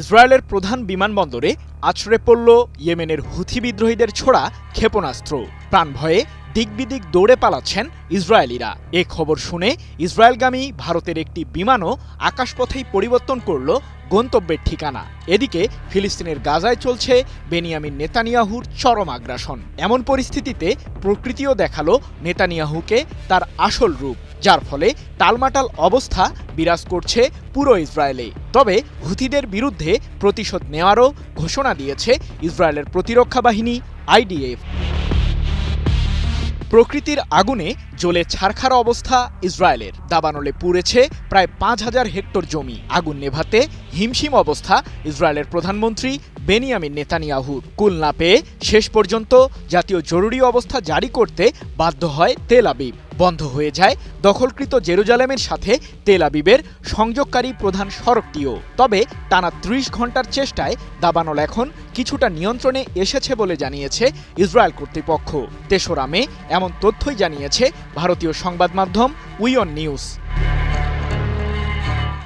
ইসরায়েলের প্রধান বিমানবন্দরে আছড়ে পড়ল ইয়েমেনের হুথি বিদ্রোহীদের ছোড়া ক্ষেপণাস্ত্র। প্রাণভয়ে দিকবিদিক দৌড়ে পালাচ্ছেন ইসরায়েলিরা। এ খবর শুনে ইসরায়েলগামী ভারতের একটি বিমানও আকাশপথেই পরিবর্তন করল গন্তব্যের ঠিকানা। এদিকে ফিলিস্তিনের গাজায় চলছে বেনিয়ামিন নেতানিয়াহুর চরম আগ্রাসন। এমন পরিস্থিতিতে প্রকৃতিও দেখালো নেতানিয়াহুকে তার আসল রূপ, যার ফলে টালমাটাল অবস্থা বিরাজ করছে পুরো ইসরায়েলে। তবে হুথিদের বিরুদ্ধে প্রতিশোধ নেওয়ারও ঘোষণা দিয়েছে ইসরায়েলের প্রতিরক্ষা বাহিনী আইডিএফ। প্রকৃতির আগুনে জ্বলে ছারখার অবস্থা ইসরায়েলের। দাবানলে পুড়েছে প্রায় ৫,০০০ হেক্টর জমি। আগুন নেভাতে হিমশিম অবস্থা ইসরায়েলের প্রধানমন্ত্রী বেনিয়ামিন নেতানিয়াহুর। কুল না পেয়ে শেষ পর্যন্ত জাতীয় জরুরি অবস্থা জারি করতে বাধ্য হয় তেল আবিব। বন্ধ হয়ে যায় দখলকৃত জেরুজালেমের সাথে তেল আবিবের সংযোগকারী প্রধান সড়কটিও। তবে টানা ৩০ ঘন্টার চেষ্টায় দাবানল এখন কিছুটা নিয়ন্ত্রণে এসেছে বলে জানিয়েছে ইসরায়েল কর্তৃপক্ষ। ৩রা মে এমন তথ্যই জানিয়েছে ভারতীয় সংবাদ মাধ্যম উইয়ন নিউজ।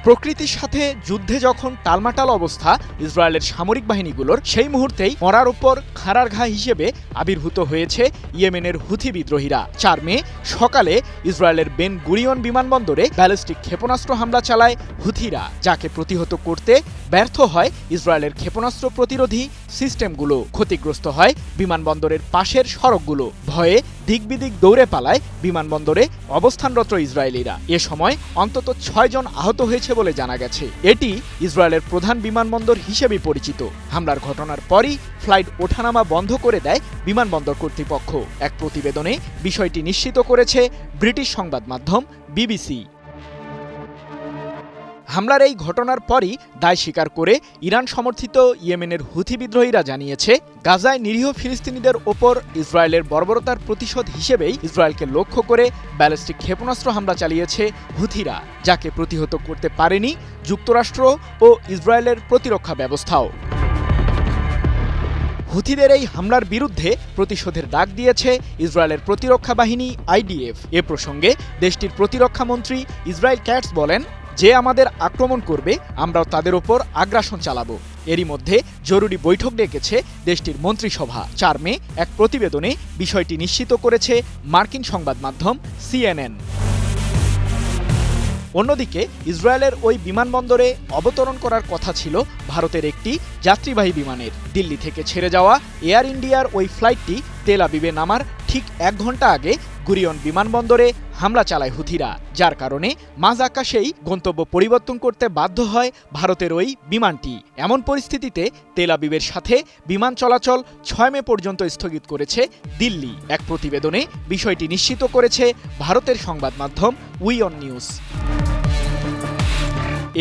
প্রকৃতির সাথে যুদ্ধে যখন টালমাটাল অবস্থা ইসরায়েলের সামরিক বাহিনীগুলোর, সেই মুহূর্তেই মরার উপর খাঁড়ার ঘা হিসেবে আবির্ভূত হয়েছে ইয়েমেনের হুথি বিদ্রোহীরা। ৪ মে সকালে ইসরায়েলের বেন গুরিয়ন বিমানবন্দরে ব্যালিস্টিক ক্ষেপণাস্ত্র হামলা চালায় হুথিরা, যাকে প্রতিহত করতে ব্যর্থ হয় ইসরায়েলের ক্ষেপণাস্ত্র প্রতিরোধী সিস্টেমগুলো। ক্ষতিগ্রস্ত হয় বিমানবন্দরের পাশের সড়কগুলো। ভয়ে দিকবিদিক দৌড়ে পালায় বিমানবন্দরে অবস্থানরত ইসরায়েলিরা। এ সময় অন্তত ৬ জন আহত হয়েছে বলে জানা গেছে। এটি ইসরায়েলের প্রধান বিমানবন্দর হিসেবে পরিচিত। হামলার ঘটনার পরই ফ্লাইট ওঠানামা বন্ধ করে দেয় বিমানবন্দর কর্তৃপক্ষ। এক প্রতিবেদনে বিষয়টি নিশ্চিত করেছে ব্রিটিশ সংবাদ মাধ্যম বিবিসি। হামলার এই ঘটনার পরই দায় স্বীকার করে ইরান সমর্থিত ইয়েমেনের হুথি বিদ্রোহীরা জানিয়েছে, গাজায় নিরীহ ফিলিস্তিনিদের ওপর ইসরায়েলের বর্বরতার প্রতিশোধ হিসেবেই ইসরায়েলকে লক্ষ্য করে ব্যালিস্টিক ক্ষেপণাস্ত্র হামলা চালিয়েছে হুথিরা, যাকে প্রতিহত করতে পারেনি যুক্তরাষ্ট্র ও ইসরায়েলের প্রতিরক্ষা ব্যবস্থাও। হুথিদের এই হামলার বিরুদ্ধে প্রতিশোধের ডাক দিয়েছে ইসরায়েলের প্রতিরক্ষা বাহিনী আইডিএফ। এ প্রসঙ্গে দেশটির প্রতিরক্ষা মন্ত্রী ইসরায়েল ক্যাটস বলেন, যে আমাদের আক্রমণ করবে আমরাও তাদের ওপর আগ্রাসন চালাবো। এরই মধ্যে জরুরি বৈঠক ডেকেছে দেশটির মন্ত্রিসভা। ৪ মে এক প্রতিবেদনে বিষয়টি নিশ্চিত করেছে মার্কিন সংবাদ মাধ্যম সিএনএন। অন্যদিকে ইসরায়েলের ওই বিমানবন্দরে অবতরণ করার কথা ছিল ভারতের একটি যাত্রীবাহী বিমানের। দিল্লি থেকে ছেড়ে যাওয়া এয়ার ইন্ডিয়ার ওই ফ্লাইটটি তেল আবিবে নামার ঠিক ১ ঘন্টা আগে গুরিয়ন বিমানবন্দরে হামলা চালায় হুথিরা, যার কারণে মাঝ আকাশেই গন্তব্য পরিবর্তন করতে বাধ্য হয় ভারতের ওই বিমানটি। এমন পরিস্থিতিতে তেল আবিবের সাথে বিমান চলাচল ৬ মে পর্যন্ত স্থগিত করেছে দিল্লি। এক প্রতিবেদনে বিষয়টি নিশ্চিত করেছে ভারতের সংবাদ মাধ্যম উইয়ন নিউজ।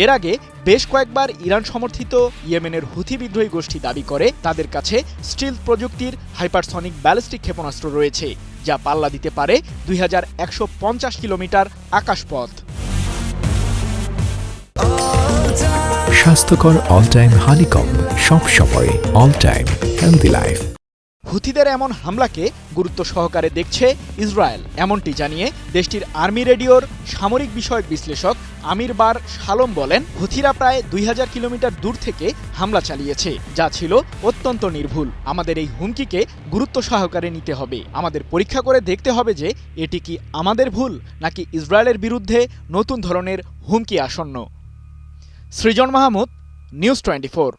এর আগে বেশ কয়েকবার ইরান সমর্থিত ইয়েমেনের হুথি বিদ্রোহী গোষ্ঠী দাবি করে তাদের কাছে স্টিলথ প্রযুক্তির হাইপারসনিক ব্যালিস্টিক ক্ষেপণাস্ত্র রয়েছে, যা পাল্লা দিতে পারে ২১৫০ কিলোমিটার আকাশপথ। স্বাস্থ্যকর অল টাইম হানিকম্ব, সব সময় অল টাইম হেলদি লাইফ। হুথিদের এমন হামলাকে গুরুত্ব সহকারে দেখছে ইসরায়েল, এমনটি জানিয়ে দেশটির আর্মি রেডিওর সামরিক বিষয়ক বিশ্লেষক আমির বার শালম বলেন, হুথিরা প্রায় ২০০০ কিলোমিটার দূর থেকে হামলা চালিয়েছে, যা ছিল অত্যন্ত নির্ভুল। আমাদের এই হুমকিকে গুরুত্ব সহকারে নিতে হবে। আমাদের পরীক্ষা করে দেখতে হবে যে এটি কি আমাদের ভুল নাকি ইসরায়েলের বিরুদ্ধে নতুন ধরনের হুমকি আসন্ন। সৃজন মাহমুদ, নিউজ 24।